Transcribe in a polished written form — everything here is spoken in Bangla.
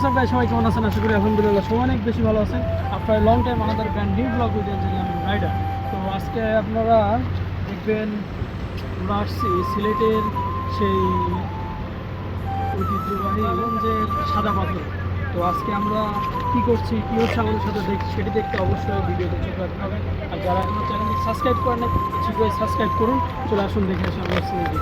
হোয়াটসঅ্যাপ গাইস, সবাই কেমন আছেন? আশা করি আলহামদুলিল্লাহ সবাই অনেক বেশি ভালো আছেন। আফটার লং টাইম আমাদের ব্র্যান্ড নিউ ব্লগ ভিডিও জানি আমি রাইডার। তো আজকে আপনারা দেখবেন আমরা আসছি সিলেটের সেই ঐতিহ্যবাহী গঞ্জের সাদা পাথর। তো আজকে আমরা কী করছি, কী হচ্ছে আমাদের সাথে সেটি দেখতে অবশ্যই ভিডিওতে চোখ রাখতে হবে। আর যারা এখনো চ্যানেলটি সাবস্ক্রাইব করেন না, শীঘ্রই সাবস্ক্রাইব করুন। চলে আসুন দেখে আসি আমরা সিলেটে।